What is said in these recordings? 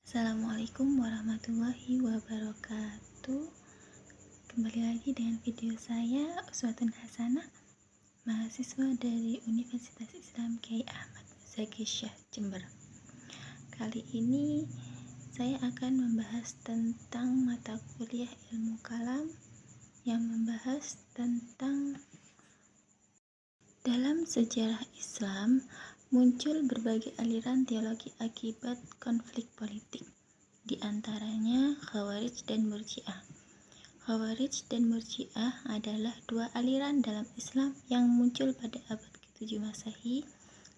Assalamualaikum warahmatullahi wabarakatuh. Kembali lagi dengan video saya, Uswatun Hasanah, mahasiswa dari Universitas Islam Kyai Ahmad Muzaki Syah, Jember. Kali ini saya akan membahas tentang mata kuliah ilmu kalam yang membahas tentang dalam sejarah Islam muncul berbagai aliran teologi akibat konflik politik, di antaranya Khawarij dan Murji'ah. Khawarij dan Murji'ah adalah dua aliran dalam Islam yang muncul pada abad ke-7 Masehi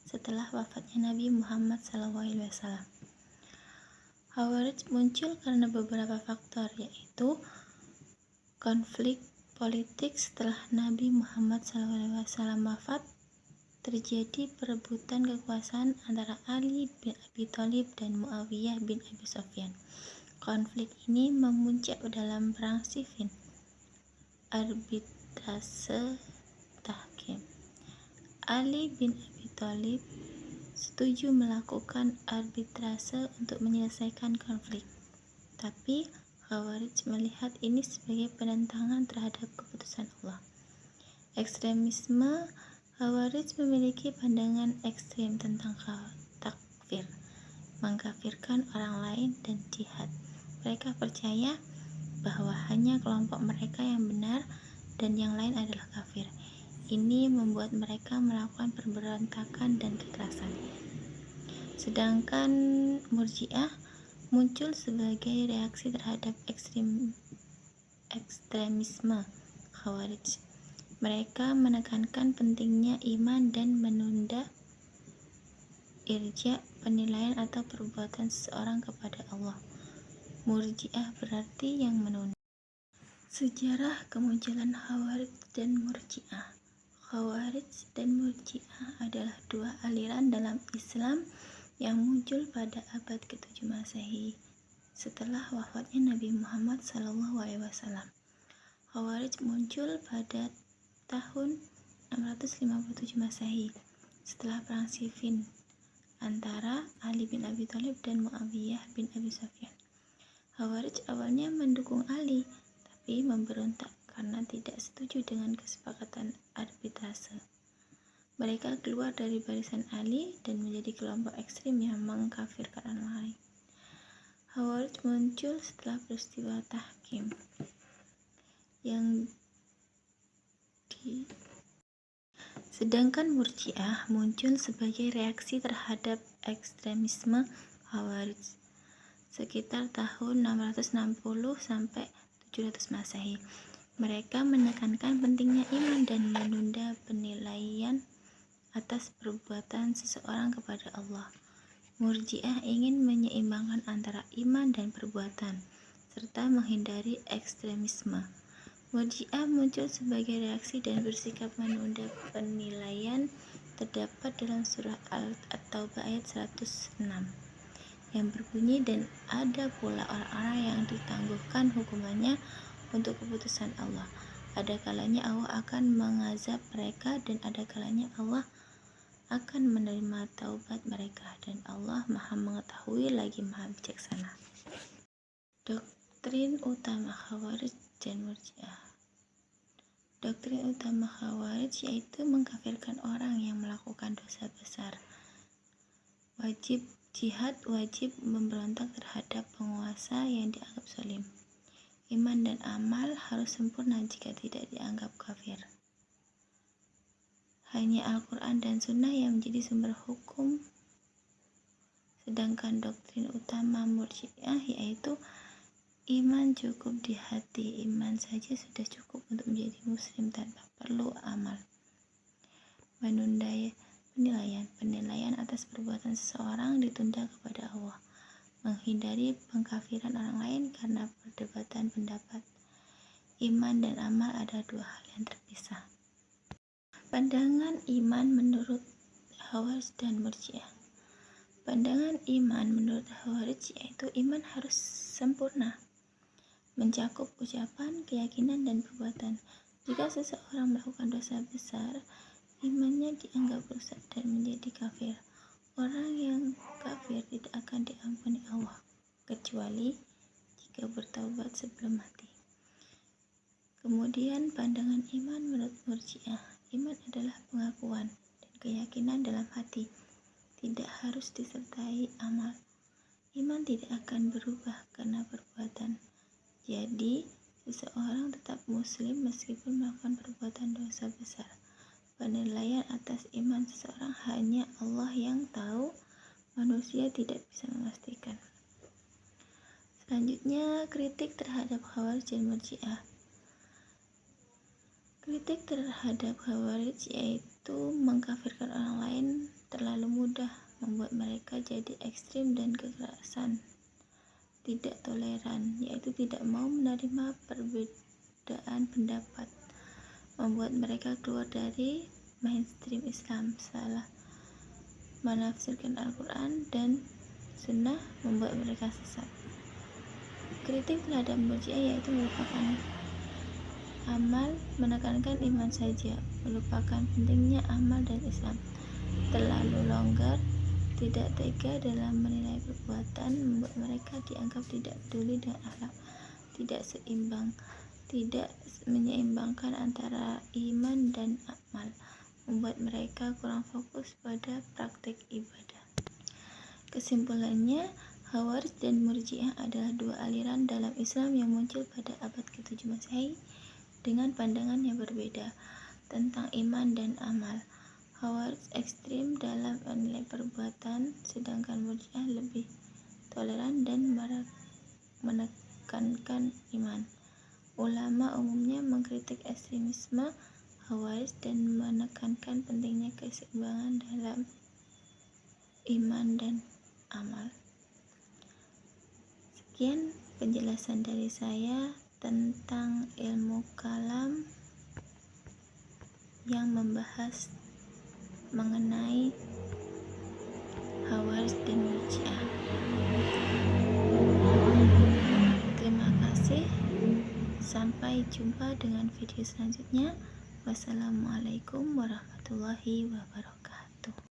setelah wafatnya Nabi Muhammad SAW. Khawarij muncul karena beberapa faktor, yaitu konflik politik setelah Nabi Muhammad SAW wafat, terjadi perebutan kekuasaan antara Ali bin Abi Thalib dan Muawiyah bin Abi Sufyan. Konflik ini memuncak dalam perang Siffin, arbitrase tahkim. Ali bin Abi Thalib setuju melakukan arbitrase untuk menyelesaikan konflik, tapi Khawarij melihat ini sebagai penentangan terhadap keputusan Allah. Ekstremisme Khawarij memiliki pandangan ekstrem tentang takfir, mengkafirkan orang lain, dan jihad. Mereka percaya bahwa hanya kelompok mereka yang benar dan yang lain adalah kafir. Ini membuat mereka melakukan pemberontakan dan kekerasan. Sedangkan Murji'ah muncul sebagai reaksi terhadap ekstremisme Khawarij. Mereka menekankan pentingnya iman dan menunda irja, penilaian atau perbuatan seseorang kepada Allah. Murji'ah berarti yang menunda. Sejarah kemunculan Khawarij dan Murji'ah. Khawarij dan Murji'ah adalah dua aliran dalam Islam yang muncul pada abad ke-7 Masehi setelah wafatnya Nabi Muhammad SAW. Khawarij muncul pada tahun 657 Masehi setelah perang Siffin antara Ali bin Abi Thalib dan Muawiyah bin Abi Sufyan. Khawarij awalnya mendukung Ali, tapi memberontak karena tidak setuju dengan kesepakatan arbitrase. Mereka keluar dari barisan Ali dan menjadi kelompok ekstrem yang mengkafirkan orang lain. Khawarij muncul setelah peristiwa tahkim Sedangkan Murji'ah muncul sebagai reaksi terhadap ekstremisme Khawarij sekitar tahun 660 sampai 700 Masehi. Mereka menekankan pentingnya iman dan menunda penilaian atas perbuatan seseorang kepada Allah. Murji'ah ingin menyeimbangkan antara iman dan perbuatan serta menghindari ekstremisme. Murji'ah muncul sebagai reaksi dan bersikap menunda penilaian terdapat dalam surah At-Taubah ayat 106 yang berbunyi, dan ada pula orang-orang yang ditangguhkan hukumannya untuk keputusan Allah. Ada kalanya Allah akan mengazab mereka dan ada kalanya Allah akan menerima taubat mereka, dan Allah Maha mengetahui lagi Maha bijaksana. Doktrin utama Khawarij dan Murji'ah. Doktrin utama Khawarij yaitu mengkafirkan orang yang melakukan dosa besar. Wajib jihad, wajib memberontak terhadap penguasa yang dianggap zalim. Iman dan amal harus sempurna jika tidak dianggap kafir. Hanya Al-Quran dan Sunnah yang menjadi sumber hukum. Sedangkan doktrin utama Murji'ah yaitu iman cukup di hati, iman saja sudah cukup untuk menjadi muslim tanpa perlu amal. Menunda penilaian atas perbuatan seseorang ditunda kepada Allah. Menghindari pengkafiran orang lain karena perdebatan pendapat. Iman dan amal adalah dua hal yang terpisah. Pandangan iman menurut Khawarij dan Murji'ah. Pandangan iman menurut Khawarij yaitu iman harus sempurna, mencakup ucapan, keyakinan, dan perbuatan. Jika seseorang melakukan dosa besar, imannya dianggap rusak dan menjadi kafir. Orang yang kafir tidak akan diampuni Allah. kecuali jika bertaubat sebelum mati. Kemudian pandangan iman menurut Murji'ah. Iman adalah pengakuan dan keyakinan dalam hati, tidak harus disertai amal. Iman tidak akan berubah karena perbuatan. Jadi, seseorang tetap muslim meskipun melakukan perbuatan dosa besar. Penilaian atas iman seseorang hanya Allah yang tahu, manusia tidak bisa memastikan. Selanjutnya, kritik terhadap Khawarij dan Murji'ah. Kritik terhadap Khawarij yaitu mengkafirkan orang lain terlalu mudah, membuat mereka jadi ekstrim dan kekerasan, tidak toleran, yaitu tidak mau menerima perbedaan pendapat, membuat mereka keluar dari mainstream Islam, salah menafsirkan Al-Quran dan Sunnah, membuat mereka sesat. Kritik terhadap Murji'ah yaitu melupakan amal, menekankan iman saja, melupakan pentingnya amal dan Islam, terlalu longgar, tidak tega dalam menilai perbuatan, membuat mereka dianggap tidak peduli dengan akhlak, tidak seimbang, tidak menyeimbangkan antara iman dan amal, membuat mereka kurang fokus pada praktik ibadah. Kesimpulannya, Khawarij dan Murji'ah adalah dua aliran dalam Islam yang muncul pada abad ke-7 Masehi dengan pandangan yang berbeda tentang iman dan amal. Khawarij ekstrim dalam menilai perbuatan, sedangkan Murji'ah lebih toleran dan menekankan iman. Ulama umumnya mengkritik ekstremisme Khawarij dan menekankan pentingnya keseimbangan dalam iman dan amal. Sekian penjelasan dari saya tentang ilmu kalam yang membahas mengenai Khawarij dan Murji'ah. Terima kasih. Sampai jumpa dengan video selanjutnya. Wassalamualaikum warahmatullahi wabarakatuh.